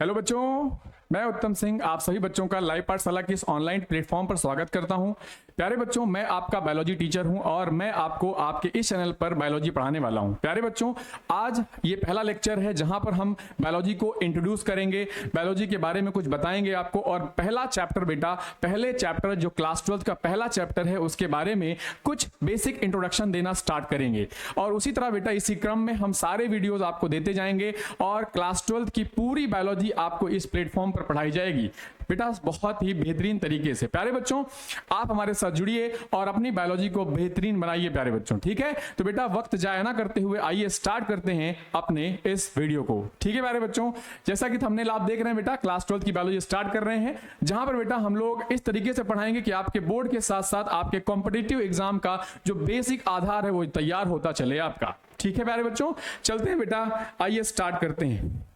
Hello बच्चों, मैं उत्तम सिंह आप सभी बच्चों का लाइव पाठशाला की इस ऑनलाइन प्लेटफॉर्म पर स्वागत करता हूं। प्यारे बच्चों, मैं आपका बायोलॉजी टीचर हूं और मैं आपको आपके इस चैनल पर बायोलॉजी पढ़ाने वाला हूं। प्यारे बच्चों, आज ये पहला लेक्चर है जहां पर हम बायोलॉजी को इंट्रोड्यूस करेंगे, बायोलॉजी के बारे में कुछ बताएंगे आपको। और पहला चैप्टर बेटा, पहले चैप्टर जो क्लास 12 का पहला चैप्टर है उसके बारे में कुछ बेसिक इंट्रोडक्शन देना स्टार्ट करेंगे। और उसी तरह बेटा इसी क्रम में हम सारे वीडियोज आपको देते जाएंगे और क्लास 12 की पूरी बायोलॉजी आपको इस प्लेटफॉर्म पर पढ़ाई जाएगी बेटा, बहुत ही बेहतरीन तरीके से। प्यारे बच्चों, आप हमारे साथ जुड़िए और अपनी बायोलॉजी को बेहतरीन बनाइए प्यारे बच्चों, ठीक है। तो बेटा वक्त जाया ना करते हुए आइए स्टार्ट करते हैं अपने इस वीडियो को, ठीक है प्यारे बच्चों। जैसा कि थंबनेल आप देख रहे हैं बेटा, क्लास 12 की बायोलॉजी स्टार्ट कर रहे हैं, जहां पर बेटा हम लोग इस तरीके से पढ़ाएंगे कि आपके बोर्ड के साथ साथ आपके कॉम्पिटिटिव एग्जाम का जो बेसिक आधार है वो तैयार होता चले आपका, ठीक है प्यारे बच्चों। चलते हैं बेटा, आइए स्टार्ट करते हैं।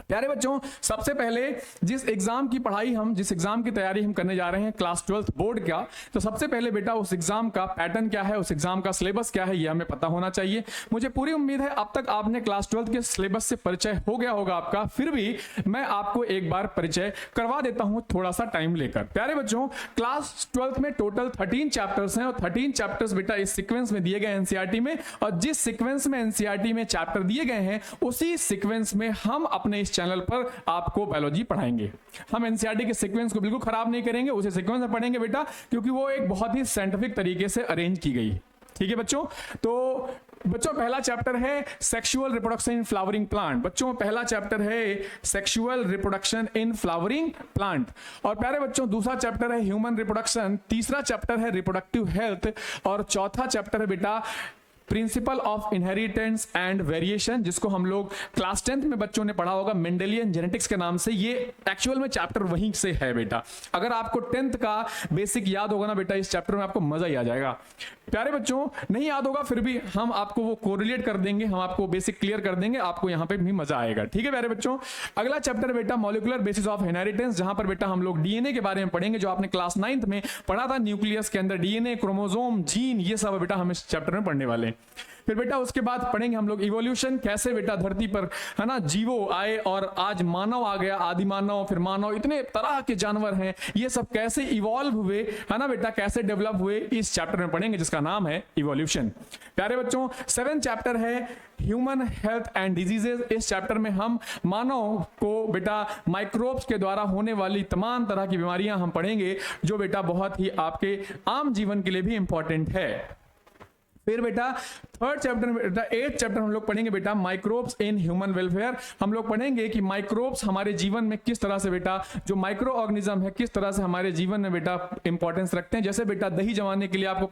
प्यारे बच्चों, सबसे पहले जिस एग्जाम की तैयारी हम करने जा रहे हैं क्लास 12 बोर्ड का, तो सबसे पहले बेटा उस एग्जाम का पैटर्न क्या है, उस एग्जाम का सिलेबस क्या है, ये हमें पता होना चाहिए। मुझे पूरी उम्मीद है अब तक आपने क्लास 12 के सिलेबस से परिचय हो गया होगा आपका, फिर भी मैं आपको एक बार परिचय करवा देता हूं थोड़ा सा टाइम लेकर। प्यारे बच्चों, क्लास 12 में टोटल 13 चैप्टर्स हैं और 13 चैप्टर्स बेटा इस सीक्वेंस में दिए गए एनसीईआरटी में, और जिस सीक्वेंस में एनसीईआरटी में चैप्टर दिए गए हैं उसी सीक्वेंस में हम अपने इस चैनल पर आपको बायोलॉजी पढ़ाएंगे। हम एनसीईआरटी के सीक्वेंस को बिल्कुल खराब नहीं करेंगे, उसे सीक्वेंस में पढ़ेंगे बेटा, क्योंकि वो एक बहुत ही साइंटिफिक तरीके से अरेंज की गई, ठीक है बच्चों। तो बच्चों पहला चैप्टर है sexual reproduction in flowering plant. बच्चों पहला चैप्टर है sexual reproduction in flowering plant. और प्यारे बच्चों दूसरा चैप्टर है ह्यूमन रिप्रोडक्शन, तीसरा चैप्टर है रिप्रोडक्टिव हेल्थ, और चौथा चैप्टर है बेटा principle of inheritance and variation, जिसको हम लोग क्लास 10th में बच्चों ने पढ़ा होगा मेंडेलियन जेनेटिक्स के नाम से। ये एक्चुअल में चैप्टर वहीं से है बेटा। अगर आपको 10th का बेसिक याद होगा ना बेटा, इस चैप्टर में आपको मजा ही आ जाएगा। प्यारे बच्चों, नहीं याद होगा फिर भी हम आपको वो कोरिलेट कर देंगे, हम आपको बेसिक क्लियर कर देंगे, आपको यहाँ पे भी मजा आएगा, ठीक है प्यारे बच्चों। अगला चैप्टर बेटा मॉलिक्यूलर बेसिस ऑफ इनहेरिटेंस, जहां पर बेटा हम लोग डीएनए के बारे में पढ़ेंगे, जो आपने क्लास 9th में पढ़ा था। न्यूक्लियस के अंदर डीएनए, क्रोमोसोम, जीन, ये सब बेटा हम इस चैप्टर में पढ़ने वाले हैं। फिर बेटा उसके बाद पढ़ेंगे हम लोग इवोल्यूशन, कैसे बेटा धरती पर है ना जीवो आए और आज मानव आ गया, आदि मानव, फिर मानव, इतने तरह के जानवर हैं, ये सब कैसे इवॉल्व हुए है ना बेटा, कैसे डेवलप हुए, इस चैप्टर में पढ़ेंगे जिसका नाम है इवोल्यूशन। प्यारे बच्चों 7th चैप्टर है ह्यूमन हेल्थ एंड डिजीजेस। इस चैप्टर में हम मानव को बेटा माइक्रोब्स के द्वारा होने वाली तमाम तरह की बीमारियां हम पढ़ेंगे, जो बेटा बहुत ही आपके आम जीवन के लिए भी इंपॉर्टेंट है। फिर बेटा 3rd चैप्टर में बेटा 8th चैप्टर हम लोग पढ़ेंगे बेटा माइक्रोब्स इन ह्यूमन वेलफेयर। हम लोग पढ़ेंगे कि माइक्रोब्स हमारे जीवन में किस तरह से बेटा, जो माइक्रो ऑर्गेनिज्म है किस तरह से हमारे जीवन में बेटा इंपॉर्टेंस रखते हैं। जैसे बेटा दही जमाने के लिए आपको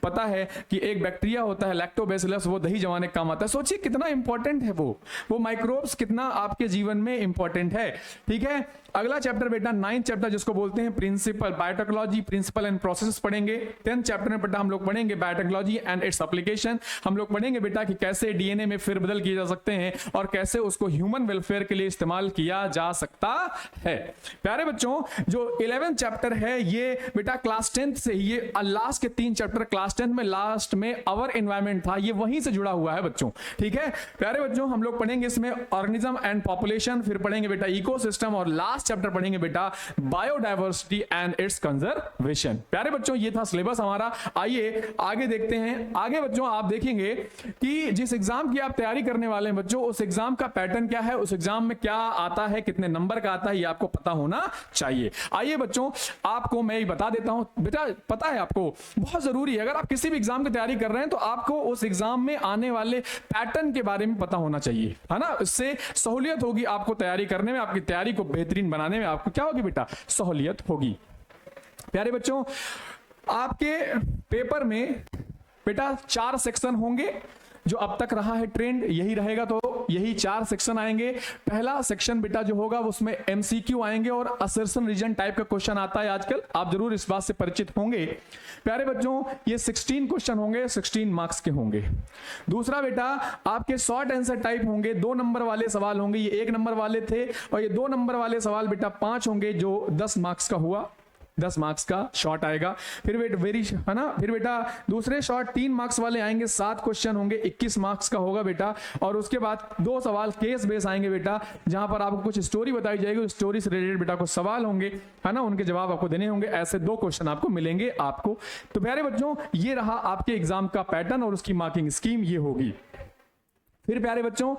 पता है कि एक बैक्टीरिया होता है लैक्टोबैसिलस, वो दही जमाने का काम आता है। सोचिए कितना इंपॉर्टेंट है वो माइक्रोब्स कितना आपके जीवन में इंपॉर्टेंट है, ठीक है। अगला चैप्टर बेटा 9th चैप्टर जिसको बोलते हैं principle biotechnology, principle and process पढ़ेंगे। 10th चैप्टर में बेटा हम लोग पढ़ेंगे बायोटेक्नोलॉजी एंड इट्स एप्लीकेशन। हम लोग पढ़ेंगे बेटा कि कैसे डीएनए में फेरबदल किए जा सकते हैं और कैसे उसको ह्यूमन वेलफेयर के लिए इस्तेमाल किया जा सकता है। प्यारे बच्चों जो 11th चैप्टर है ये बेटा क्लास 10th से, ये लास्ट के 3 चैप्टर क्लास 10th में लास्ट में अवर एनवायरमेंट था, ये वहीं से जुड़ा हुआ है बच्चों, ठीक है। प्यारे बच्चों हम लोग पढ़ेंगे इसमें ऑर्गेनिज्म एंड पॉपुलेशन, फिर पढ़ेंगे बेटा इकोसिस्टम, और लास्ट चैप्टर पढ़ेंगे बेटा बायोडायवर्सिटी एंड इट्स कंजर्वेशन। प्यारे बच्चों ये था सिलेबस हमारा। आइए आगे देखते हैं। आगे बच्चों आप देखेंगे कि जिस एग्जाम की आप तैयारी करने वाले हैं बच्चों, उस एग्जाम का पैटर्न क्या है, उस एग्जाम में क्या आता है, कितने नंबर का आता है, ये आपको पता होना चाहिए। आइए बच्चों आपको मैं ये बता देता हूं बेटा, पता है आपको बहुत जरूरी है, अगर आप किसी भी एग्जाम की तैयारी कर रहे हैं तो आपको उस एग्जाम में आने वाले पैटर्न के बारे में पता होना चाहिए, है ना। इससे सहूलियत होगी आपको तैयारी करने में, आपकी तैयारी को बेहतरीन बनाने में आपको क्या होगी बेटा, सहूलियत होगी। प्यारे बच्चों आपके पेपर में बेटा 4 सेक्शन होंगे, जो अब तक रहा है ट्रेंड यही रहेगा, तो यही 4 सेक्शन आएंगे। पहला सेक्शन बेटा जो होगा उसमें एमसीक्यू आएंगे और असर्शन रीजन टाइप का क्वेश्चन आता है आजकल, आप जरूर इस बात से परिचित होंगे। प्यारे बच्चों ये 16 क्वेश्चन होंगे, 16 मार्क्स के होंगे। दूसरा बेटा आपके शॉर्ट आंसर टाइप होंगे, 2 नंबर वाले सवाल होंगे, ये 1 नंबर वाले थे, और ये 2 नंबर वाले सवाल बेटा 5 होंगे, जो 10 मार्क्स का हुआ। 10 मार्क्स का शॉर्ट आएगा। फिर वेरी है ना, फिर बेटा दूसरे शॉर्ट 3 मार्क्स वाले आएंगे, 7 क्वेश्चन होंगे, 21 मार्क्स का होगा बेटा। और उसके बाद 2 सवाल केस बेस आएंगे बेटा, जहां पर आपको कुछ स्टोरी बताई जाएगी, स्टोरी से रिलेटेड बेटा कुछ सवाल होंगे, है ना, उनके जवाब आपको देने होंगे। ऐसे 2 क्वेश्चन आपको मिलेंगे आपको। तो प्यारे बच्चों, ये रहा आपके एग्जाम का पैटर्न और उसकी मार्किंग स्कीम ये होगी। फिर प्यारे बच्चों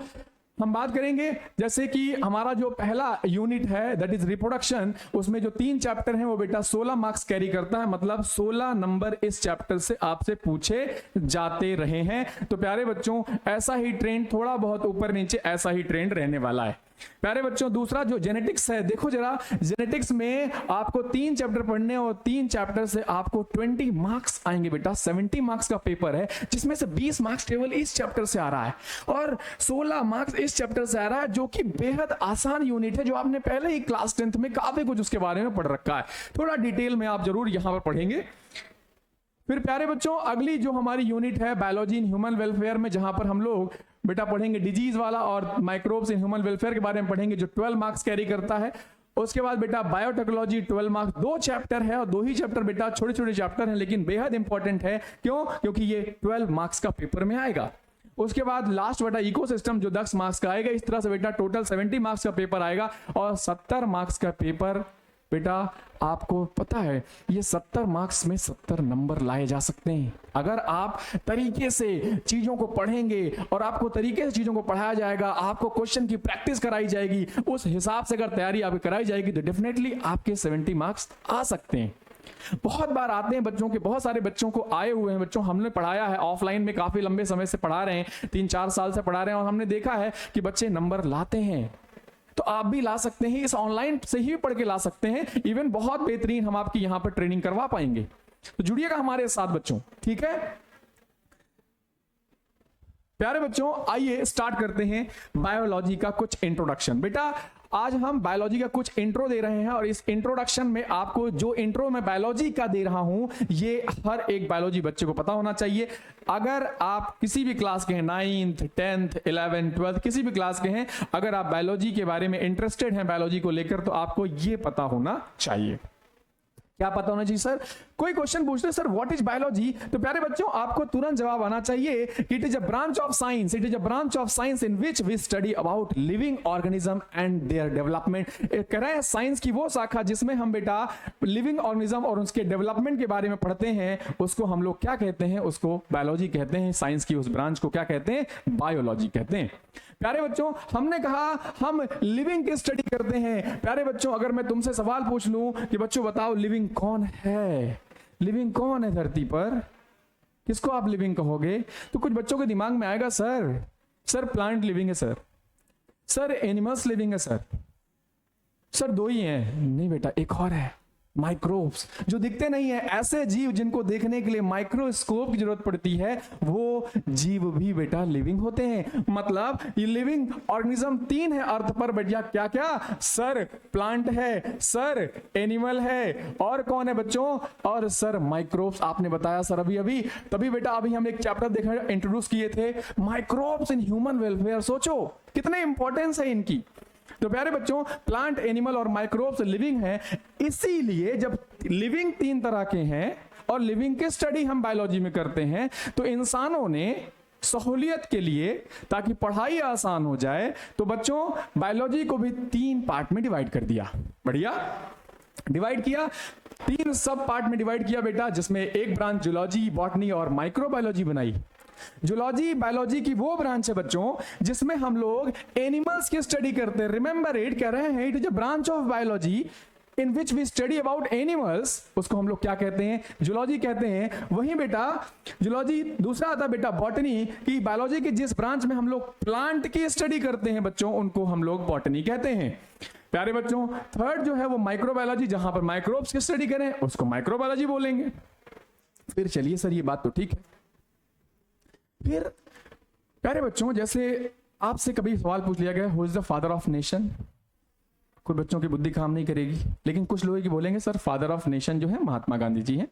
हम बात करेंगे, जैसे कि हमारा जो पहला यूनिट है दैट इज रिप्रोडक्शन, उसमें जो 3 चैप्टर हैं वो बेटा 16 मार्क्स कैरी करता है, मतलब 16 नंबर इस चैप्टर से आपसे पूछे जाते रहे हैं। तो प्यारे बच्चों ऐसा ही ट्रेंड, थोड़ा बहुत ऊपर नीचे ऐसा ही ट्रेंड रहने वाला है। प्यारे बच्चों दूसरा जो जेनेटिक्स है, देखो जरा, जेनेटिक्स में आपको 3 चैप्टर पढ़ने और 3 चैप्टर से आपको 20 मार्क्स आएंगे बेटा। 70 मार्क्स का पेपर है, जिसमें से 20 मार्क्स केवल इस चैप्टर से आ रहा है और 16 मार्क्स इस चैप्टर से आ रहा है, जो कि बेहद आसान यूनिट है, जो आपने पहले ही क्लास 10th में काफी कुछ उसके बारे में पढ़ रखा है। थोड़ा डिटेल में आप जरूर यहां पर पढ़ेंगे। फिर प्यारे बच्चों अगली जो हमारी यूनिट है बायोलॉजी इन ह्यूमन वेलफेयर में, जहां पर हम लोग बेटा पढ़ेंगे डिजीज वाला और माइक्रोब्स इन ह्यूमन वेलफेयर के बारे में पढ़ेंगे, जो 12 मार्क्स कैरी करता है। उसके बाद बेटा बायोटेक्नोलॉजी 12 मार्क्स, 2 चैप्टर है और 2 ही चैप्टर बेटा छोटे छोटे चैप्टर हैं, लेकिन बेहद इंपॉर्टेंट है। क्यों? क्योंकि ये 12 मार्क्स का पेपर में आएगा। उसके बाद लास्ट बेटा इकोसिस्टम जो 10 मार्क्स का आएगा। इस तरह से बेटा टोटल 70 मार्क्स का पेपर आएगा और 70 मार्क्स का पेपर बेटा आपको पता है ये 70 मार्क्स में 70 नंबर लाए जा सकते हैं अगर आप तरीके से चीजों को पढ़ेंगे और आपको तरीके से चीजों को पढ़ाया जाएगा, आपको क्वेश्चन की प्रैक्टिस कराई जाएगी, उस हिसाब से अगर तैयारी आपकी कराई जाएगी तो डेफिनेटली आपके 70 मार्क्स आ सकते हैं। बहुत बार आते हैं बच्चों के, बहुत सारे बच्चों को आए हुए हैं, बच्चों हमने पढ़ाया है ऑफलाइन में, काफी लंबे समय से पढ़ा रहे हैं, 3-4 साल से पढ़ा रहे हैं और हमने देखा है कि बच्चे नंबर लाते हैं। तो आप भी ला सकते हैं, इस ऑनलाइन से ही पढ़ के ला सकते हैं। इवन बहुत बेहतरीन हम आपकी यहां पर ट्रेनिंग करवा पाएंगे। तो जुड़िएगा हमारे साथ बच्चों, ठीक है प्यारे बच्चों। आइए स्टार्ट करते हैं बायोलॉजी का कुछ इंट्रोडक्शन। बेटा आज हम बायोलॉजी का कुछ इंट्रो दे रहे हैं और इस इंट्रोडक्शन में आपको जो इंट्रो मैं बायोलॉजी का दे रहा हूं ये हर एक बायोलॉजी बच्चे को पता होना चाहिए। अगर आप किसी भी क्लास के हैं, 9th 10th 11th 12th किसी भी क्लास के हैं, अगर आप बायोलॉजी के बारे में इंटरेस्टेड हैं बायोलॉजी को लेकर, तो आपको ये पता होना चाहिए। क्या पता होना चाहिए सर? कोई क्वेश्चन पूछते सर व्हाट इज बायोलॉजी, तो प्यारे बच्चों आपको तुरंत जवाब आना चाहिए it is a branch of science, it is a branch of science in which we study about living organism and their development. कह रहे हैं साइंस की वो शाखा जिसमें हम बेटा लिविंग ऑर्गेनिज्म और उसके डेवलपमेंट के बारे में पढ़ते हैं, उसको हम लोग क्या कहते हैं? उसको बायोलॉजी कहते हैं। साइंस की उस ब्रांच को क्या कहते हैं? बायोलॉजी कहते हैं। प्यारे बच्चों हमने कहा हम लिविंग की स्टडी करते हैं। प्यारे बच्चों अगर मैं तुमसे सवाल पूछ लूं कि बच्चों बताओ लिविंग कौन है, लिविंग कौन है धरती पर, किसको आप लिविंग कहोगे? तो कुछ बच्चों के दिमाग में आएगा सर प्लांट लिविंग है, सर एनिमल्स लिविंग है, सर 2 ही हैं। नहीं बेटा एक और है, माइक्रोब्स, जो दिखते नहीं है, ऐसे जीव जिनको देखने के लिए माइक्रोस्कोप की जरूरत पड़ती है, वो जीव भी बेटा लिविंग होते हैं। मतलब ये लिविंग ऑर्गेनिज्म 3 है अर्थ पर बेटा, क्या क्या? सर प्लांट है, सर एनिमल है, और कौन है बच्चों? और सर माइक्रोब्स। आपने बताया सर अभी तभी बेटा अभी हम एक चैप्टर देखा इंट्रोड्यूस किए थे, माइक्रोब्स इन ह्यूमन वेलफेयर। सोचो कितने इंपॉर्टेंस है इनकी। तो प्यारे बच्चों प्लांट, एनिमल और माइक्रोब्स लिविंग हैं, इसीलिए जब लिविंग 3 तरह के हैं और लिविंग की स्टडी हम बायोलॉजी में करते हैं, तो इंसानों ने सहूलियत के लिए, ताकि पढ़ाई आसान हो जाए, तो बच्चों बायोलॉजी को भी 3 पार्ट में डिवाइड कर दिया। बढ़िया डिवाइड किया, 3 सब पार्ट में डिवाइड किया बेटा, जिसमें एक ब्रांच जूलॉजी, बॉटनी और माइक्रोबायोलॉजी बनाई। जूलॉजी बायोलॉजी की वो ब्रांच है बच्चों जिसमें हम लोग एनिमल्स की स्टडी करते हैं। रिमेंबर इट, कह रहे हैं it is a branch of biology in which we study about animals. उसको हम लोग क्या कहते हैं? जूलॉजी कहते हैं। वहीं बेटा जूलॉजी दूसरा आता बेटा बॉटनी, की बायोलॉजी की जिस ब्रांच में हम लोग प्लांट की स्टडी करते हैं बच्चों, उनको हम लोग बॉटनी कहते हैं। प्यारे बच्चों थर्ड जो है वो माइक्रोबायोलॉजी, जहां पर माइक्रोब्स की स्टडी करें उसको माइक्रोबायोलॉजी बोलेंगे। फिर चलिए सर ये बात तो ठीक है। फिर प्यारे बच्चों जैसे आपसे कभी सवाल पूछ लिया गया who is the father of nation, कुछ बच्चों की बुद्धि काम नहीं करेगी, लेकिन कुछ लोग की बोलेंगे सर फादर ऑफ नेशन जो है महात्मा गांधी जी हैं।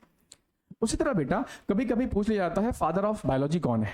उसी तरह बेटा कभी कभी पूछ लिया जाता है फादर ऑफ बायोलॉजी कौन है?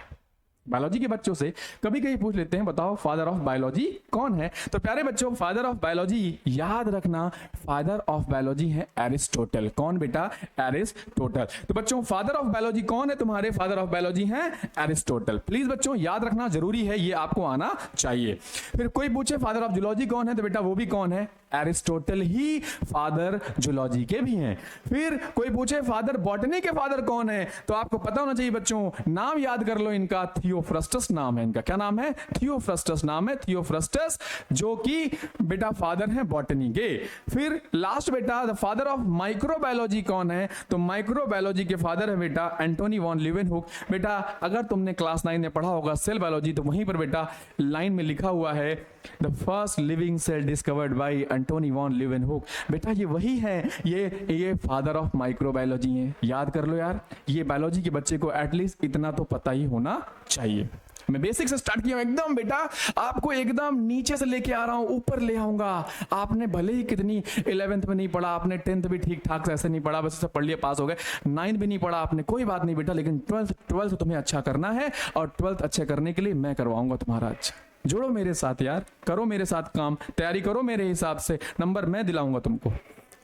बायोलॉजी के बच्चों से कभी कभी पूछ लेते हैं, बताओ फादर ऑफ बायोलॉजी कौन है? तो प्यारे बच्चों, फादर ऑफ बायोलॉजी याद रखना, फादर ऑफ बायोलॉजी है एरिस्टोटल। कौन बेटा? एरिस्टोटल। तो बच्चों फादर ऑफ बायोलॉजी कौन है? तुम्हारे फादर ऑफ बायोलॉजी है एरिस्टोटल। प्लीज बच्चों याद रखना, जरूरी है, ये आपको आना चाहिए। फिर कोई पूछे फादर ऑफ जूलॉजी कौन है, तो बेटा वो भी कौन है? एरिस्टोटल ही फादर जूलॉजी के भी हैं। फिर कोई पूछे फादर बॉटनी के फादर कौन है, तो आपको पता होना चाहिए बच्चों, नाम याद कर लो इनका, थियोफ्रस्टस नाम है इनका। क्या नाम है? थियोफ्रस्टस नाम है, थियोफ्रस्टस, जो कि बेटा फादर है बॉटनी के। फिर लास्ट बेटा द फादर ऑफ माइक्रोबायोलॉजी कौन है, तो माइक्रोबायोलॉजी के फादर है बेटा एंटोनी वॉन लीवेनहुक। बेटा अगर तुमने क्लास 9 में पढ़ा होगा सेल बायोलॉजी, तो वहीं पर बेटा लाइन में लिखा हुआ है the first living cell discovered by Antonie van Leeuwenhoek. बेटा ये वही है, ये फादर ऑफ माइक्रोबायोलॉजी है। याद कर लो यार, ये बायोलॉजी के बच्चे को एटलीस्ट इतना तो पता ही होना चाहिए। मैं बेसिक से स्टार्ट किया हूं एकदम बेटा, आपको एकदम नीचे से लेके आ रहा हूं, ऊपर ले आऊंगा। आपने भले ही कितनी 11th में नहीं पढ़ा, आपने 10th भी ठीक ठाक से ऐसे नहीं पढ़ा, बस सब पढ़ लिया पास हो गए, 9th भी नहीं पढ़ा आपने, कोई बात नहीं बेटा, लेकिन 12th तुम्हें अच्छा करना है, और 12th अच्छे करने के लिए मैं करवाऊंगा तुम्हारा अच्छा। जुड़ो मेरे साथ यार, करो मेरे साथ काम, तैयारी करो मेरे हिसाब से, नंबर मैं दिलाऊंगा तुमको,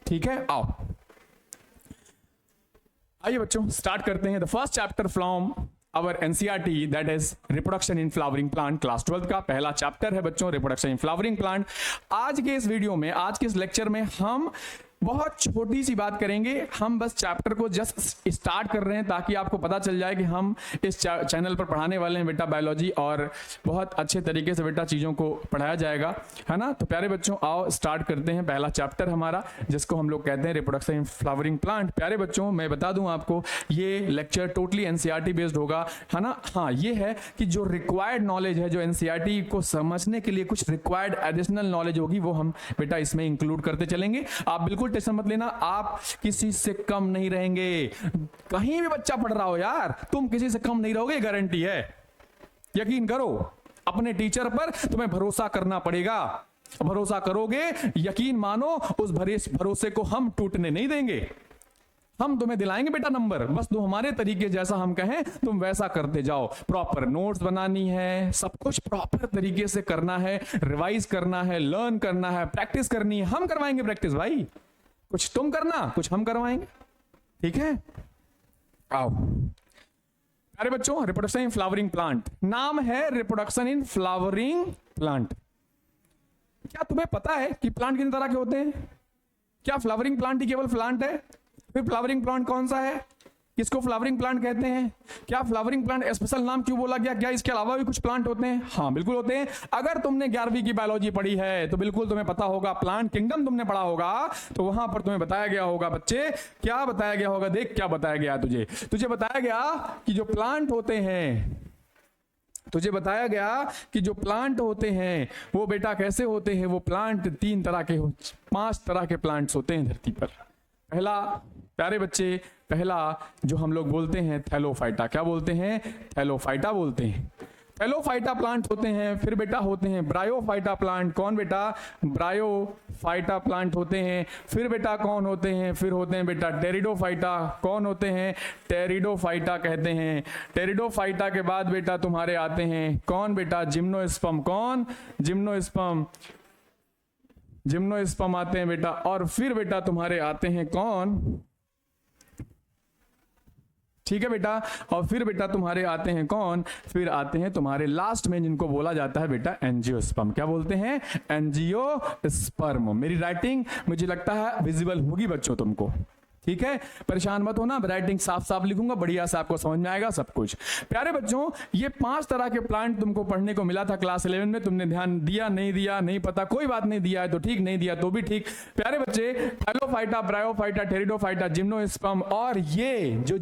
ठीक है? आओ आइए बच्चों स्टार्ट करते हैं। The first chapter from our NCERT, that is reproduction in flowering plant. Class 12 का पहला चैप्टर है बच्चों, रिप्रोडक्शन इन फ्लावरिंग प्लांट। आज के इस वीडियो में, आज के इस लेक्चर में हम बहुत छोटी सी बात करेंगे। हम बस चैप्टर को जस्ट स्टार्ट कर रहे हैं ताकि आपको पता चल जाए कि हम इस चैनल पर पढ़ाने वाले हैं बेटा बायोलॉजी, और बहुत अच्छे तरीके से बेटा चीज़ों को पढ़ाया जाएगा, है ना? तो प्यारे बच्चों आओ स्टार्ट करते हैं पहला चैप्टर हमारा, जिसको हम लोग कहते हैं रिप्रोडक्शन इन फ्लावरिंग प्लांट। प्यारे बच्चों मैं बता दूं आपको, ये लेक्चर टोटली एनसीईआरटी बेस्ड होगा, है ना? हाँ, ये है कि जो रिक्वायर्ड नॉलेज है, जो एनसीईआरटी को समझने के लिए कुछ रिक्वायर्ड एडिशनल नॉलेज होगी, वो हम बेटा इसमें इंक्लूड करते चलेंगे। आप बिल्कुल टेंशन मत लेना, आप किसी से कम नहीं रहेंगे। कहीं भी बच्चा पढ़ रहा हो यार, तुम किसी से कम नहीं रहोगे, गारंटी है। यकीन करो अपने टीचर पर, तुम्हें भरोसा करना पड़ेगा। भरोसा करोगे, यकीन मानो, उस भरोसे को हम टूटने नहीं देंगे। हम तुम्हें दिलाएंगे बेटा नंबर, बस तुम हमारे तरीके जैसा हम कहें तुम वैसा करते जाओ। प्रॉपर नोट्स बनानी है, सब कुछ प्रॉपर तरीके से करना है, रिवाइज करना है, लर्न करना है, प्रैक्टिस करनी है। हम करवाएंगे प्रैक्टिस भाई, कुछ तुम करना, कुछ हम करवाएंगे, ठीक है? आओ अरे बच्चों, रिप्रोडक्शन इन फ्लावरिंग प्लांट, नाम है रिप्रोडक्शन इन फ्लावरिंग प्लांट। क्या तुम्हें पता है कि प्लांट कितने तरह के होते हैं? क्या फ्लावरिंग प्लांट ही केवल प्लांट है? फिर फ्लावरिंग प्लांट कौन सा है, किसको फ्लावरिंग प्लांट कहते हैं? क्या फ्लावरिंग प्लांट स्पेशल नाम क्यों बोला गया? क्या इसके अलावा भी कुछ प्लांट होते हैं? हाँ बिल्कुल होते हैं। अगर तुमने 11वीं की बायोलॉजी पढ़ी है तो बिल्कुल तुम्हें पता होगा, प्लांट किंगडम तुमने पढ़ा होगा, तो वहां पर तुम्हें बताया गया होगा बच्चे, क्या बताया गया होगा? देख क्या बताया गया तुझे बताया गया कि जो प्लांट होते हैं, तुझे बताया गया कि जो प्लांट होते हैं वो बेटा कैसे होते हैं। वो प्लांट 3 तरह के 5 तरह के प्लांट्स होते हैं धरती पर। पहला प्यारे बच्चे, पहला जो हम लोग बोलते हैं थैलोफाइटा। क्या बोलते हैं? थैलोफाइटा बोलते हैं। थैलोफाइटा प्लांट होते हैं। फिर बेटा होते हैं ब्रायोफाइटा प्लांट। कौन बेटा? ब्रायोफाइटा प्लांट होते हैं। फिर बेटा कौन होते हैं? फिर होते हैं बेटा टेरिडोफाइटा। कौन होते हैं? टेरिडोफाइटा कहते हैं। टेरिडोफाइटा के बाद बेटा तुम्हारे आते हैं कौन बेटा? जिम्नोस्पर्म। कौन? जिम्नोस्पर्म। जिम्नोस्पर्म आते हैं बेटा। और फिर बेटा तुम्हारे आते हैं कौन? ठीक है बेटा। और फिर बेटा तुम्हारे आते हैं कौन? फिर आते हैं तुम्हारे लास्ट में जिनको बोला जाता है बेटा एंजियोस्पर्म। क्या बोलते हैं? एंजियोस्पर्म। मेरी राइटिंग मुझे लगता है विजिबल होगी बच्चों तुमको, ठीक है? परेशान मत होना, राइटिंग साफ साफ लिखूंगा, बढ़िया से आपको समझ में आएगा सब कुछ। प्यारे बच्चों, ये 5 तरह के प्लांट तुमको पढ़ने को मिला था क्लास 11 में। तुमने ध्यान दिया, नहीं दिया नहीं पता, कोई बात नहीं, दिया है तो ठीक, नहीं दिया तो भी ठीक। प्यारे बच्चे, थैलोफाइटा, ब्रायोफाइटा, टेरिडोफाइटा, जिम्नोस्पर्म, और ये जो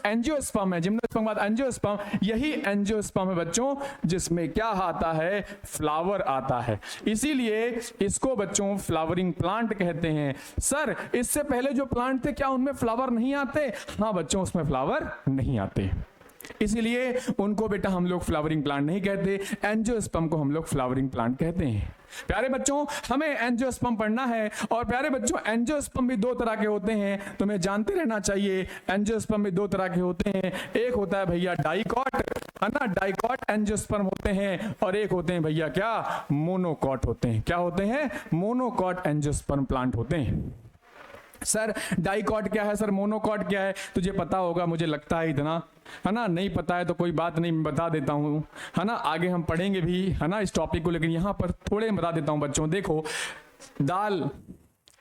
एंजियोस्पर्म है, जिम्नोस्पर्म के बाद एंजियोस्पर्म, यही एंजियोस्पर्म है बच्चों जिसमें क्या आता है? फ्लावर आता है। इसीलिए इसको बच्चों फ्लावरिंग प्लांट कहते हैं। सर इससे पहले जो प्लांट क्या उनमें फ्लावर नहीं आते? हाँ बच्चों, उसमें फ्लावर नहीं आते, इसीलिए उनको बेटा हम लोग फ्लावरिंग प्लांट नहीं कहते। एंजियोस्पर्म को हम लोग फ्लावरिंग प्लांट कहते हैं। प्यारे बच्चों, हमें एंजियोस्पर्म पढ़ना है। और प्यारे बच्चों, एंजियोस्पर्म भी 2 तरह के होते हैं, तुम्हें जानते रहना चाहिए। एंजियोस्पर्म भी 2 तरह के होते हैं। एक होता है भैया डाइकॉट, है ना, डाइकॉट एंजियोस्पर्म होते हैं और एक होते हैं भैया क्या, मोनोकॉट होते हैं। क्या होते हैं, मोनोकॉट एंजियोस्पर्म प्लांट होते हैं। सर डाइकॉट क्या है, सर मोनोकॉट क्या है, तुझे पता होगा मुझे लगता है इतना, है ना, नहीं पता है तो कोई बात नहीं, मैं बता देता हूं, है ना, आगे हम पढ़ेंगे भी, है ना, इस टॉपिक को, लेकिन यहां पर थोड़े बता देता हूं बच्चों। देखो दाल,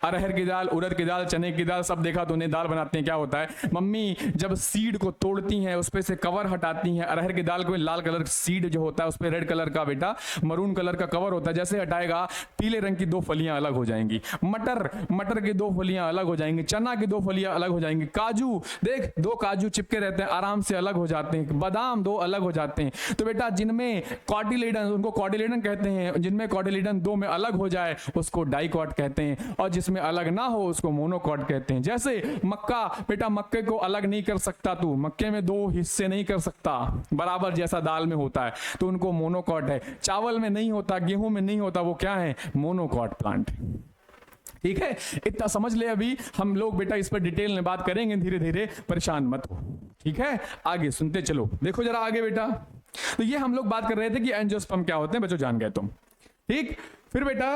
अरहर की दाल, उड़द की दाल, चने की दाल, सब देखा तूने, दाल बनाते हैं क्या होता है, मम्मी जब सीड को तोड़ती हैं उस पे से कवर हटाती हैं, अरहर की दाल को लाल कलर सीड जो होता है उस पे रेड कलर का बेटा मरून कलर का कवर होता है, जैसे हटाएगा पीले रंग की 2 फलियां अलग हो जाएंगी, मटर की 2 फलियां अलग हो जाएंगी, चना की 2 फलियां अलग हो जाएंगी, काजू देख 2 काजू चिपके रहते हैं आराम से अलग हो जाते हैं, बादाम 2 अलग हो जाते हैं। तो बेटा जिनमें कॉटिलेडन, उनको कॉटिलेडन कहते हैं, जिनमें कॉटिलेडन 2 में अलग हो जाए उसको डाइकॉट कहते हैं, और जिसमें अलग ना हो उसको मोनोकॉट कहते हैं। जैसे मक्का, बेटा मक्के को अलग नहीं कर सकता तू, मक्के में 2 हिस्से नहीं कर सकता बराबर जैसा दाल में होता है, तो उनको मोनोकॉट है। चावल में नहीं होता, गेहूं में नहीं होता, वो क्या है, मोनोकॉट प्लांट। ठीक है, इतना समझ ले। अभी हम लोग बेटा इस पर डिटेल में बात करेंगे धीरे धीरे, परेशान मत हो। ठीक है, आगे सुनते चलो, देखो जरा आगे बेटा। तो ये हम लोग बात कर रहे थे कि एंजियोस्पर्म क्या होते हैं, बच्चों जान गए तुम। ठीक, फिर बेटा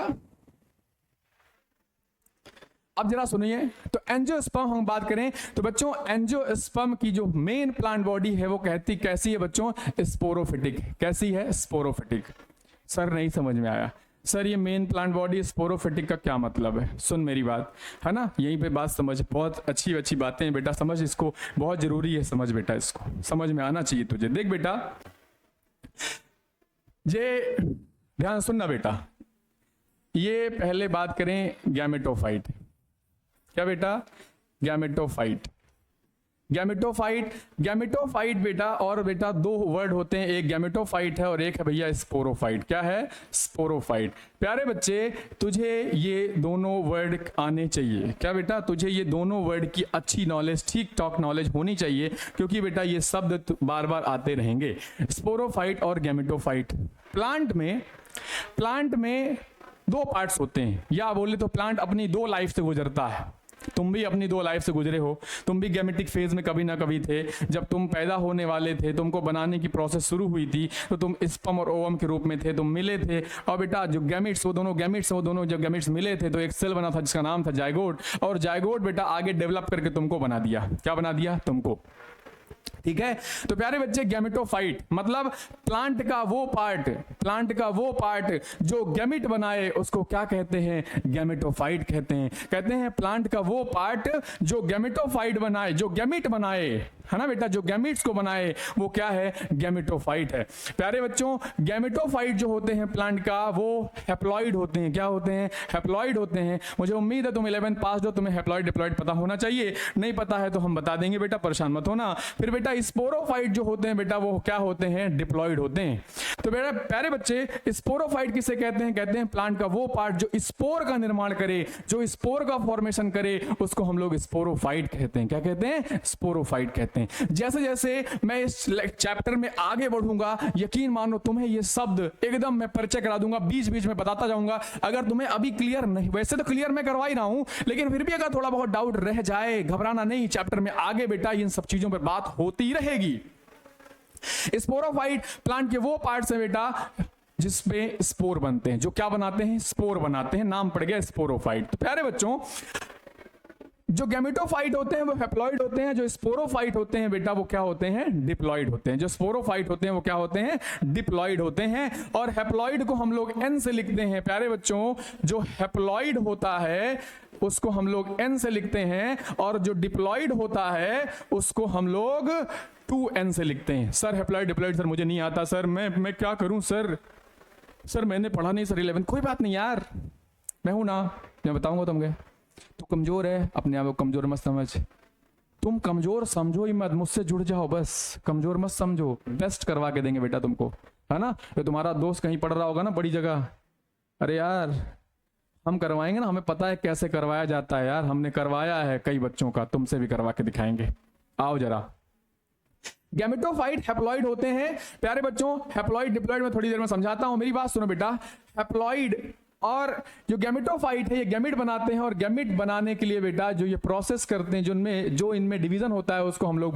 अब जरा सुनिए, तो एंजियोस्पर्म हम बात करें तो बच्चों एंजियोस्पर्म की जो मेन प्लांट बॉडी है वो कहती कैसी है बच्चों, स्पोरोफिटिक। कैसी है, स्पोरोफिटिक। सर नहीं समझ में आया, सर ये मेन प्लांट बॉडी स्पोरोफिटिक का क्या मतलब है, सुन मेरी बात, है ना, यहीं पे बात समझ, बहुत अच्छी अच्छी बातें हैं बेटा, समझ इसको, बहुत जरूरी है समझ बेटा, इसको समझ में आना चाहिए तुझे। देख बेटा, ये ध्यान सुनना बेटा, ये पहले बात करें गैमेटोफाइट। क्या बेटा, गैमेटोफाइट। गैमेटोफाइट बेटा, और बेटा 2 वर्ड होते हैं, एक गैमेटोफाइट है और एक है भैया स्पोरोफाइट। क्या है, स्पोरोफाइट। प्यारे बच्चे तुझे ये दोनों वर्ड आने चाहिए। क्या बेटा, तुझे ये दोनों वर्ड की अच्छी नॉलेज, ठीक ठाक नॉलेज होनी चाहिए, क्योंकि बेटा ये शब्द बार बार आते रहेंगे, स्पोरोफाइट और गैमेटोफाइट। प्लांट में 2 पार्ट्स होते हैं, या बोले तो प्लांट अपनी 2 लाइफ से गुजरता है। तुम भी अपनी 2 लाइफ से गुजरे हो, तुम भी गैमेटिक फेज में कभी ना कभी थे। जब तुम पैदा होने वाले थे, तुमको बनाने की प्रोसेस शुरू हुई थी, तो तुम स्पर्म और ओवम के रूप में थे, तुम मिले थे, और बेटा जो गैमेट्स, वो दोनों जब गैमेट्स मिले थे तो एक सेल बना था जिसका नाम था जाइगोट, और जाइगोट बेटा आगे डेवलप करके तुमको बना दिया। क्या बना दिया, तुमको। ठीक है, तो प्यारे बच्चे गैमेटोफाइट मतलब प्लांट का वो पार्ट जो गैमेट बनाए उसको क्या कहते हैं, गैमेटोफाइट कहते हैं प्लांट का वो पार्ट जो गैमेटोफाइट बनाए, जो गैमेट बनाए, है ना बेटा, जो गैमेट्स को बनाए वो क्या है, गैमेटोफाइट है। प्यारे बच्चों गैमेटोफाइट जो होते हैं प्लांट का वो हैप्लॉइड होते हैं। क्या होते हैं, हैप्लॉइड होते हैं। मुझे उम्मीद है तुम 11th पास हो, तुम्हें हैप्लॉइड डिप्लॉइड पता होना चाहिए, नहीं पता है तो हम बता देंगे बेटा, परेशान मत होना। फिर बेटा स्पोरोफाइट जो होते हैं बेटा वो क्या होते हैं, डिप्लॉइड होते हैं। तो बेटा प्यारे बच्चे स्पोरोफाइट किसे कहते हैं प्लांट का वो पार्ट जो स्पोर का निर्माण करे, जो स्पोर का फॉर्मेशन करे, उसको हम लोग स्पोरोफाइट कहते हैं। क्या कहते हैं, स्पोरोफाइट कहते हैं। जैसे जैसे मैं इस चैप्टर में आगे बढ़ूंगा, यकीन मानो तुम्हें ये शब्द एकदम मैं परिचय करा दूंगा, बीच बीच में बताता जाऊंगा। अगर तुम्हें अभी क्लियर नहीं, वैसे तो क्लियर मैं करवा ही रहा हूं, लेकिन फिर भी अगर थोड़ा बहुत डाउट रह जाए, घबराना नहीं, चैप्टर में आगे बेटा इन सब चीजों पर बात होती रहेगी। स्पोरोफाइट प्लांट के वो पार्ट्स हैं बेटा जिसपे स्पोर बनते हैं, जो क्या बनाते हैं, स्पोर बनाते हैं, नाम पड़ गया स्पोरोफाइट। तो प्यारे बच्चों जो गैमेटोफाइट होते हैं वो हैप्लॉइड होते हैं, जो स्पोरोफाइट होते हैं बेटा वो क्या होते हैं, डिप्लॉइड होते हैं। जो स्पोरोफाइट होते हैं वो क्या होते हैं, डिप्लॉइड होते हैं। और हैप्लॉइड को हम लोग एन से लिखते हैं। प्यारे बच्चों जो हैप्लॉइड होता है उसको हम लोग एन से लिखते हैं, और जो डिप्लॉइड होता है उसको हम लोग 2n से लिखते हैं। सर हैप्लॉइड डिप्लॉइड सर मुझे नहीं आता, सर मैं क्या करूं सर मैंने पढ़ा नहीं सर 11। कोई बात नहीं यार, मैं हूं ना, मैं बताऊंगा तुमको। तू कमजोर है, अपने आप को कमजोर मत समझ, तुम कमजोर समझो ही मत, मुझसे जुड़ जाओ बस, कमजोर मत समझो, बेस्ट करवा के देंगे बेटा तुमको, है ना। तो तुम्हारा दोस्त कहीं पढ़ रहा होगा ना बड़ी जगह, अरे यार हम करवाएंगे ना, हमें पता है कैसे करवाया जाता है यार, हमने करवाया है कई बच्चों का, तुमसे भी करवा के दिखाएंगे, आओ जरा। गैमेटोफाइट हैप्लॉइड होते हैं प्यारे बच्चों। हैप्लॉइड डिप्लॉइड में थोड़ी देर में समझाता हूं, मेरी बात सुनो बेटा। हैप्लॉइड और जो गैमेटोफाइट है ये गैमेट बनाते हैं, और गैमेट बनाने के लिए बेटा जो ये प्रोसेस करते हैं, जो इनमें डिवीजन होता है उसको हम लोग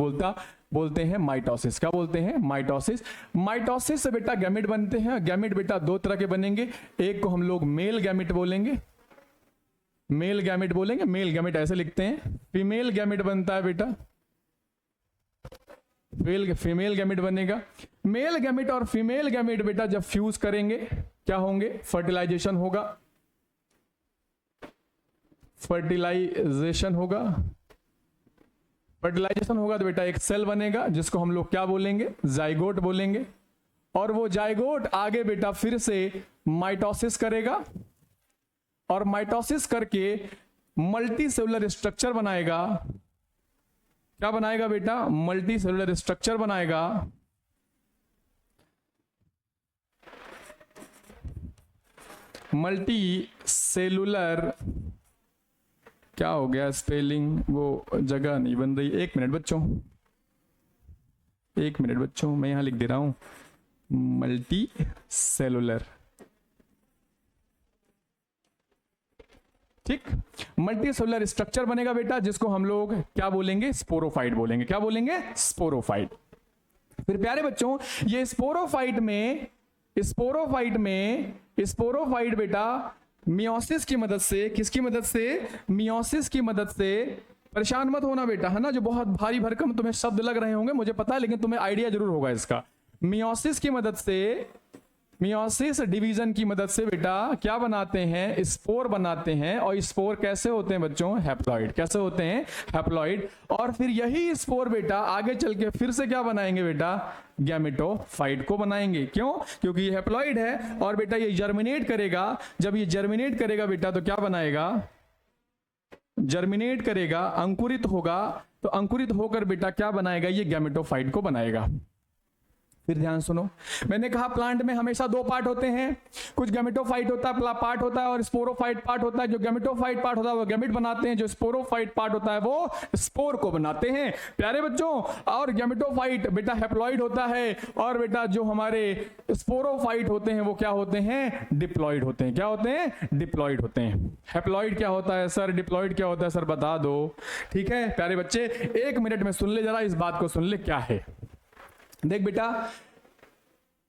बोलते हैं माइटोसिस। क्या बोलते हैं? माइटोसिस। माइटोसिस से बेटा गैमेट बनते हैं। गैमेट बेटा दो तरह के बनेंगे, एक को हम लोग मेल गैमेट बोलेंगे, मेल गैमेट बोलेंगे, मेल गैमेट ऐसे लिखते हैं। फीमेल गैमेट बनता है बेटा, फीमेल गैमेट बनेगा। मेल गैमेट और फीमेल गैमेट बेटा जब फ्यूज करेंगे क्या होंगे? फर्टिलाइजेशन होगा, फर्टिलाइजेशन होगा। फर्टिलाइजेशन होगा तो बेटा एक सेल बनेगा जिसको हम लोग क्या बोलेंगे? जाइगोट बोलेंगे। और वो जाइगोट आगे बेटा फिर से माइटोसिस करेगा, और माइटोसिस करके मल्टी सेलुलर स्ट्रक्चर बनाएगा। क्या बनाएगा बेटा? मल्टी सेलुलर स्ट्रक्चर बनाएगा। मल्टी सेलुलर, क्या हो गया स्पेलिंग, वो जगह नहीं बन रही। एक मिनट बच्चों, एक मिनट बच्चों, मैं यहां लिख दे रहा हूं मल्टी सेलुलर। ठीक, मल्टी सेलुलर स्ट्रक्चर बनेगा बेटा जिसको हम लोग क्या बोलेंगे? स्पोरोफाइट बोलेंगे। क्या बोलेंगे? स्पोरोफाइट। फिर प्यारे बच्चों ये स्पोरोफाइट में बेटा मियोसिस की मदद से, किसकी मदद से? मियोसिस की मदद से। परेशान मत होना बेटा, है ना, जो बहुत भारी भरकम तुम्हें शब्द लग रहे होंगे मुझे पता है, लेकिन तुम्हें आइडिया जरूर होगा इसका। मियोसिस की मदद से, मियोसिस डिवीजन की मदद से बेटा क्या बनाते हैं? स्पोर बनाते हैं। और स्पोर कैसे होते हैं बच्चों? हैप्लॉइड। कैसे होते हैं? हैप्लॉइड। और फिर यही स्पोर बेटा आगे चल के फिर से क्या बनाएंगे बेटा? गैमेटोफाइट को बनाएंगे। क्यों? क्योंकि ये हैप्लॉइड है और बेटा ये जर्मिनेट करेगा। जब ये जर्मिनेट करेगा बेटा तो क्या बनाएगा? जर्मिनेट करेगा, अंकुरित होगा, तो अंकुरित होकर बेटा क्या बनाएगा? ये गैमेटोफाइट को बनाएगा। फिर ध्यान सुनो, मैंने कहा प्लांट में हमेशा दो पार्ट होते हैं, कुछ गैमेटोफाइट होता है पार्ट होता है और स्पोरोफाइट पार्ट होता है। जो गैमेटोफाइट पार्ट होता है वो गैमेट बनाते हैं, जो स्पोरोफाइट पार्ट होता है वो स्पोर को बनाते हैं प्यारे बच्चों। और गैमेटोफाइट बेटा हैप्लॉइड होता है, और बेटा जो हमारे स्पोरोफाइट होते हैं वो क्या होते हैं? डिप्लॉइड होते हैं। क्या होते हैं? डिप्लॉइड होते हैं। हैप्लॉइड क्या होता है सर? डिप्लॉइड क्या होता है सर? बता दो। ठीक है प्यारे बच्चे, एक मिनट में सुन ले जरा, इस बात को सुन ले क्या है। देख बेटा,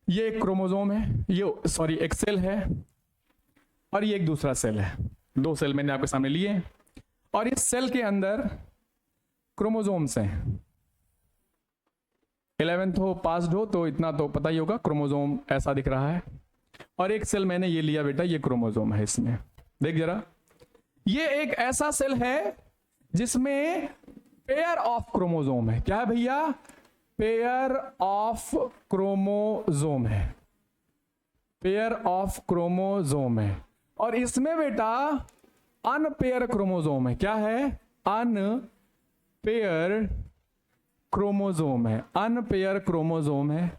ये एक क्रोमोसोम है, ये सॉरी एक सेल है, और ये एक दूसरा सेल है। दो सेल मैंने आपके सामने लिए, और इस सेल के अंदर क्रोमोसोम्स हैं। 11th हो, पास्ड हो तो इतना तो पता ही होगा, क्रोमोसोम ऐसा दिख रहा है। और एक सेल मैंने ये लिया बेटा, ये क्रोमोसोम है इसमें। देख जरा, ये एक ऐसा सेल है जिसमें पेयर ऑफ क्रोमोसोम है। क्या है भैया? पेयर ऑफ क्रोमोसोम है, पेयर ऑफ क्रोमोसोम है। और इसमें बेटा अनपेयर क्रोमोसोम है। क्या है? अनपेयर क्रोमोसोम है, अनपेयर क्रोमोसोम है।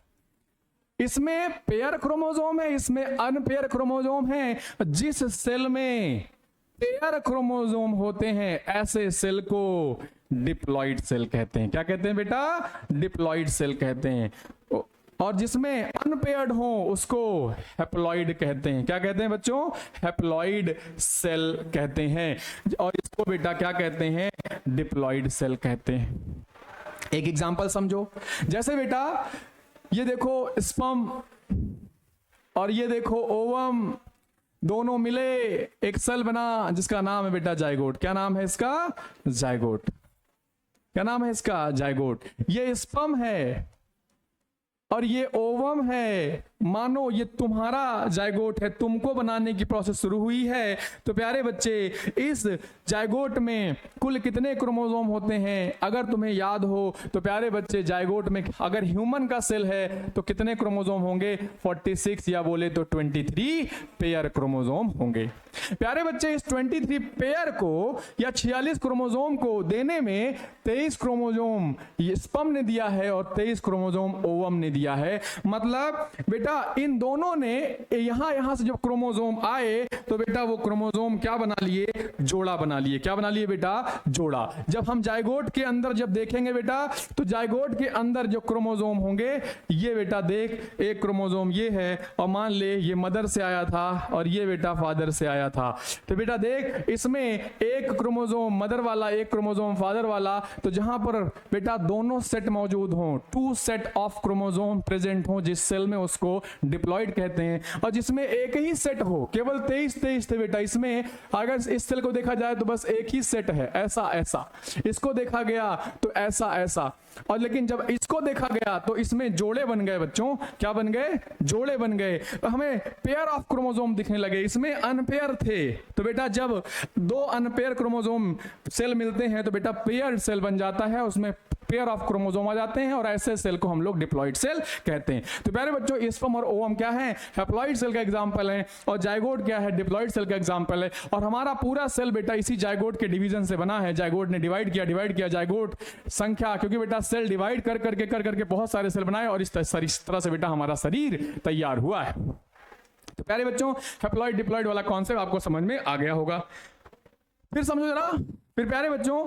इसमें पेयर क्रोमोसोम है, इसमें अनपेयर क्रोमोसोम है। जिस सेल में पेयर क्रोमोसोम होते हैं ऐसे सेल को डिप्लॉइड सेल कहते हैं। क्या कहते हैं बेटा? डिप्लॉइड सेल कहते हैं। और जिसमें अनपेयर्ड हो उसको हैप्लॉइड कहते हैं। क्या कहते हैं बच्चों? हैप्लॉइड सेल कहते हैं। और इसको बेटा क्या कहते हैं? डिप्लॉइड सेल कहते हैं। एक एग्जांपल समझो, जैसे बेटा ये देखो स्पर्म और ये देखो ओवम, दोनों मिले एक सेल बना जिसका नाम है बेटा जाइगोट। क्या नाम है इसका? जाइगोट। क्या नाम है इसका? जाइगोट। ये स्पर्म है और ये ओवम है। मानो ये तुम्हारा जाइगोट है, तुमको बनाने की प्रोसेस शुरू हुई है। तो प्यारे बच्चे, इस जाइगोट में कुल कितने क्रोमोसोम होते हैं अगर तुम्हें याद हो तो प्यारे बच्चे, जाइगोट में अगर ह्यूमन का सेल है तो कितने क्रोमोसोम होंगे? 46 या बोले तो 23 पेयर क्रोमोसोम होंगे। प्यारे बच्चे इस 23 पेयर को या 46 क्रोमोसोम को देने में 23 क्रोमोसोम स्पर्म ने दिया है और 23 क्रोमोसोम ओवम ने दिया है। मतलब बेटा इन दोनों ने यहां से जब क्रोमोसोम आए तो बेटा वो क्रोमोसोम क्या बना लिए, जोड़ा बना लिए। क्या बना लिए बेटा, जोड़ा। जब हम जाइगोट के अंदर जब देखेंगे बेटा तो जाइगोट के अंदर जो क्रोमोसोम होंगे ये बेटा देख, एक क्रोमोसोम ये है और मान ले ये मदर से आया था और ये बेटा फादर से आया था। तो बेटा देख इसमें एक क्रोमोसोम मदर वाला, एक क्रोमोसोम फादर वाला, तो जहां पर बेटा दोनों सेट मौजूद हों, 2 सेट ऑफ क्रोमोसोम प्रेजेंट हो जिस सेल में, उसको डिप्लॉइड कहते हैं। और जिसमें एक ही सेट हो, केवल 23 थे बेटा इसमें। अगर इस सेल को देखा जाए तो बस एक ही सेट है, ऐसा ऐसा। इसको देखा गया तो ऐसा ऐसा। और लेकिन जब इसको देखा गया तो इसमें जोड़े बन गए बच्चों। क्या बन गए, जोड़े बन गए। तो हमें पेयर ऑफ क्रोमोसोम दिखने लगे, इसमें अनपेयर थे। तो बेटा जब 2 अनपेयर क्रोमोसोम सेल मिलते हैं तो बेटा पेयर सेल बन जाता है, उसमें पेयर ऑफ क्रोमोसोम आ जाते हैं और ऐसे सेल को हम लोग डिप्लॉइड सेल कहते हैं। तो प्यारे बच्चों स्पर्म और ओवम क्या है, हैप्लॉइड सेल का एग्जांपल है, और जाइगोट क्या है, डिप्लॉइड सेल का एग्जांपल है। और हमारा पूरा सेल बेटा इसी जाइगोट के डिवीजन से बना है। जाइगोट ने डिवाइड किया जाइगोट संख्या, क्योंकि बेटा सेल डिवाइड कर करके बहुत सारे सेल बनाए और इस तरह से बेटा हमारा शरीर तैयार हुआ है। तो प्यारे बच्चों हैप्लॉइड डिप्लॉइड वाला कॉन्सेप्ट आपको समझ में आ गया होगा। फिर समझो जरा, फिर प्यारे बच्चों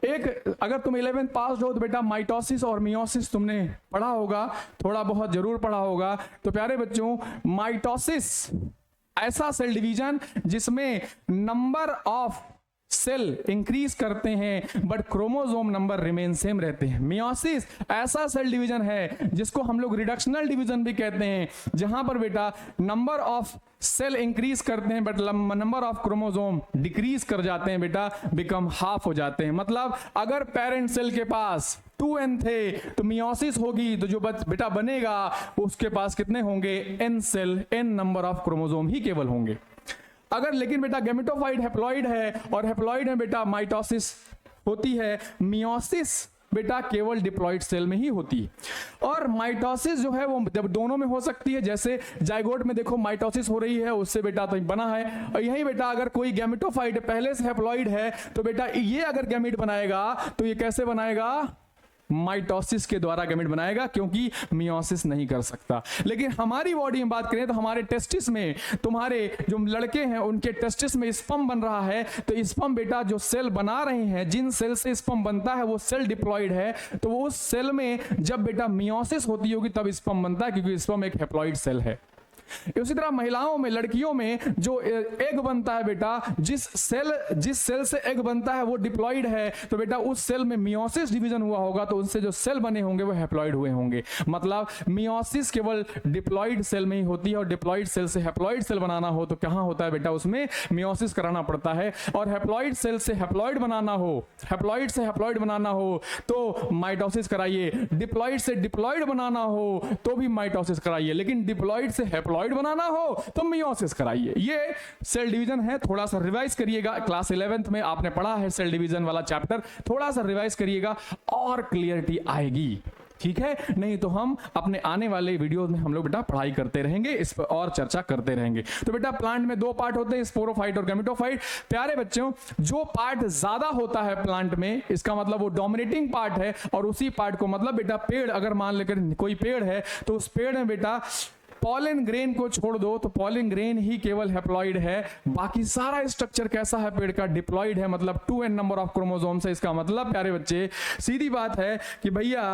एक, अगर तुम 11th पास हो तो बेटा माइटोसिस और मियोसिस तुमने पढ़ा होगा, थोड़ा बहुत जरूर पढ़ा होगा। तो प्यारे बच्चों माइटोसिस ऐसा सेल डिवीजन जिसमें नंबर ऑफ सेल इंक्रीज करते हैं but chromosome number remain same रहते हैं। मियोसिस ऐसा सेल डिवीजन है जिसको हम लोग रिडक्शनल डिवीजन भी कहते हैं, जहां पर बेटा नंबर ऑफ सेल इंक्रीज करते हैं but number of chromosome decrease कर जाते हैं बेटा, बिकम हाफ हो जाते हैं। मतलब अगर पेरेंट सेल के पास 2n थे तो मियोसिस होगी तो जो बेटा बनेगा उसके पास कितने होंगे, n cell, n number of chromosome ही केवल होंगे। अगर लेकिन बेटा गैमेटोफाइट हैप्लॉइड है और हैप्लॉइड में बेटा माइटोसिस होती है, मियोसिस बेटा केवल डिप्लॉइड सेल में ही होती है। और माइटोसिस जो है वो जब दोनों में हो सकती है, जैसे जाइगोट में देखो माइटोसिस हो रही है, उससे बेटा तो बना है। और यही बेटा अगर कोई गैमेटोफाइट पहले से हैप्लॉइड है तो बेटा ये अगर गैमेट बनाएगा तो ये कैसे बनाएगा, माइटोसिस के द्वारा गैमेट बनाएगा, क्योंकि मियोसिस नहीं कर सकता। लेकिन हमारी बॉडी में बात करें तो हमारे टेस्टिस में, तुम्हारे जो लड़के हैं उनके टेस्टिस में स्पर्म बन रहा है, तो स्पर्म बेटा जो सेल बना रहे हैं, जिन सेल से स्पर्म बनता है वो सेल डिप्लॉइड है, तो उस सेल में जब बेटा मियोसिस होती होगी तब स्पर्म बनता है, क्योंकि स्पर्म एक हैप्लॉइड सेल है। उसी तरह महिलाओं में, लड़कियों में जो एग बनता है बेटा, जिस सेल से एग बनता है वो डिप्लॉइड है, तो बेटा उस सेल में मियोसिस डिवीजन हुआ होगा तो उनसे जो सेल बने होंगे वो हैप्लॉइड हुए होंगे। मतलब मियोसिस केवल डिप्लॉइड सेल में ही होती है, और डिप्लॉइड सेल से हैप्लॉइड सेल बनाना हो तो कहां होता है बेटा, उसमें मियोसिस कराना पड़ता है। और हैप्लॉइड सेल से हैप्लॉइड बनाना हो, हैप्लॉइड से हैप्लॉइड बनाना हो तो माइटोसिस कराइए, डिप्लॉइड से डिप्लॉइड बनाना हो तो भी माइटोसिस कराइए, लेकिन डिप्लॉइड से हैप्लॉइड बनाना हो तो मियोसिस कराइए। ये सेल डिवीजन है, थोड़ा सा रिवाइज करिएगा। क्लास 11th में आपने पढ़ा है सेल डिवीजन वाला चैप्टर, थोड़ा सा रिवाइज करिएगा और क्लियरिटी आएगी, ठीक है। नहीं तो हम अपने आने वाले वीडियोस में हम लोग बेटा पढ़ाई करते रहेंगे, इस पर और चर्चा करते रहेंगे। तो बेटा प्लांट में 2 पार्ट होते हैं, स्पोरोफाइट और गैमेटोफाइट। प्यारे बच्चों जो पार्ट ज्यादा होता है प्लांट में, इसका मतलब वो डोमिनेटिंग पार्ट है, और उसी पार्ट को मतलब बेटा पेड़, अगर मान लेकर कोई पेड़ है तो उस पेड़ में बेटा पॉलन ग्रेन को छोड़ दो तो पॉलन ग्रेन ही केवल हैप्लॉइड है, बाकी सारा स्ट्रक्चर कैसा है पेड़ का, डिप्लॉइड है। मतलब 2n नंबर ऑफ क्रोमोसोम्स है। इसका मतलब प्यारे बच्चे सीधी बात है कि भैया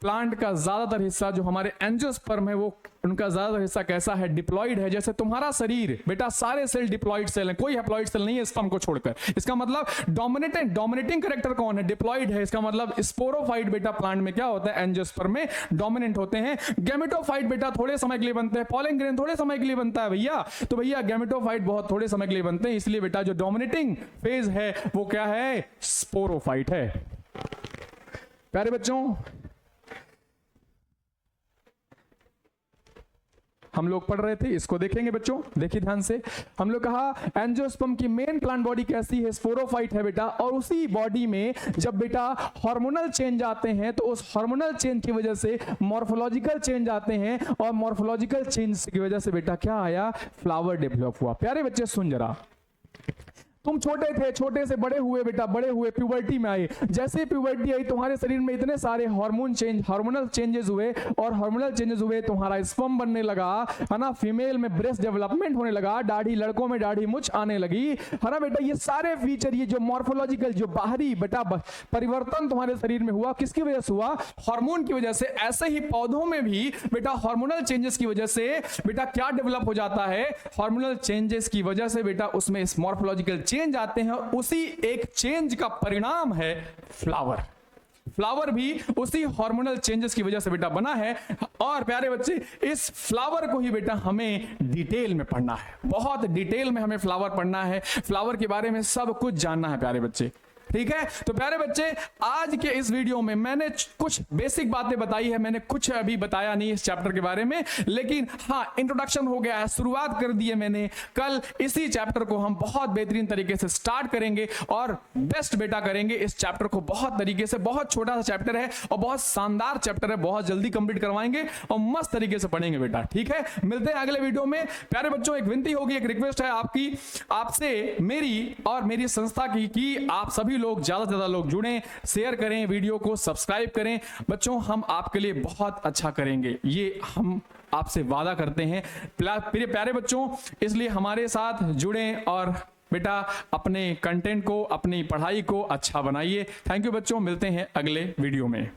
प्लांट का ज्यादातर हिस्सा जो हमारे एंजियोस्पर्म है वो उनका ज्यादातर हिस्सा कैसा है, डिप्लॉइड है। जैसे तुम्हारा शरीर बेटा सारे सेल डिप्लॉइड सेल हैं, कोई हैप्लॉइड सेल नहीं है स्पर्म को छोड़कर। इसका मतलब डोमिनेटिंग कैरेक्टर कौन है, डिप्लॉइड है। इसका मतलब स्पोरोफाइट बेटा प्लांट में क्या होता है, एंजियोस्पर्म में डोमिनेंट होते हैं। गैमेटोफाइट बेटा थोड़े समय के लिए बनते हैं, पॉलन ग्रेन थोड़े समय के लिए बनता है भैया। तो भैया गैमेटोफाइट बहुत थोड़े समय के लिए बनते हैं, इसलिए बेटा जो डोमिनेटिंग फेज है वो क्या है, स्पोरोफाइट है। प्यारे बच्चों हम लोग पढ़ रहे थे, इसको देखेंगे बच्चों, देखिए ध्यान से। हम लोग कहा एंजियोस्पर्म की मेन प्लांट बॉडी कैसी है, स्पोरोफाइट है बेटा। और उसी बॉडी में जब बेटा हार्मोनल चेंज आते हैं तो उस हार्मोनल चेंज की वजह से मॉर्फोलॉजिकल चेंज आते हैं, और मॉर्फोलॉजिकल चेंज की वजह से बेटा क्या आया, फ्लावर डेवलप हुआ। प्यारे बच्चे सुन जरा, तुम छोटे थे, छोटे से बड़े हुए बेटा, बड़े हुए प्यूबर्टी में आए। जैसे प्यूबर्टी आई तुम्हारे शरीर में इतने सारे हार्मोनल चेंजेस हुए, और हार्मोनल चेंजेस हुए तुम्हारा स्पर्म बनने लगा, है ना। फीमेल में ब्रेस्ट डेवलपमेंट होने लगा, दाढ़ी, लड़कों में दाढ़ी मुछ आने लगी, है ना बेटा। ये सारे फीचर, ये जो मॉर्फोलॉजिकल, जो बाहरी बेटा परिवर्तन तुम्हारे शरीर में हुआ, किसकी वजह से हुआ? हार्मोन की वजह से। ऐसे ही पौधों में भी बेटा हार्मोनल चेंजेस की वजह से बेटा क्या डेवलप हो जाता है? हार्मोनल चेंजेस की वजह से बेटा उसमें मॉर्फोलॉजिकल चेंज आते हैं, उसी एक चेंज का परिणाम है फ्लावर। फ्लावर भी उसी हार्मोनल चेंजेस की वजह से बेटा बना है। और प्यारे बच्चे, इस फ्लावर को ही बेटा हमें डिटेल में पढ़ना है, बहुत डिटेल में हमें फ्लावर पढ़ना है, फ्लावर के बारे में सब कुछ जानना है प्यारे बच्चे, ठीक है। तो प्यारे बच्चे, आज के इस वीडियो में मैंने कुछ बेसिक बातें बताई है, मैंने कुछ अभी बताया नहीं इस चैप्टर के बारे में, लेकिन हाँ इंट्रोडक्शन हो गया है, शुरुआत कर दी है मैंने। कल इसी चैप्टर को हम बहुत बेहतरीन तरीके से स्टार्ट करेंगे और बेस्ट बेटा करेंगे इस चैप्टर को बहुत तरीके से। बहुत छोटा सा चैप्टर है और बहुत शानदार चैप्टर है, बहुत जल्दी कंप्लीट करवाएंगे और मस्त तरीके से पढ़ेंगे बेटा, ठीक है। मिलते हैं अगले वीडियो में। प्यारे बच्चों, एक विनती होगी, एक रिक्वेस्ट है आपकी, आपसे, मेरी और मेरी संस्था की, कि आप सभी लोग ज्यादा से ज्यादा लोग जुड़ें, शेयर करें वीडियो को, सब्सक्राइब करें। बच्चों, हम आपके लिए बहुत अच्छा करेंगे, ये हम आपसे वादा करते हैं मेरे प्यारे बच्चों। इसलिए हमारे साथ जुड़ें और बेटा अपने कंटेंट को, अपनी पढ़ाई को अच्छा बनाइए। थैंक यू बच्चों, मिलते हैं अगले वीडियो में।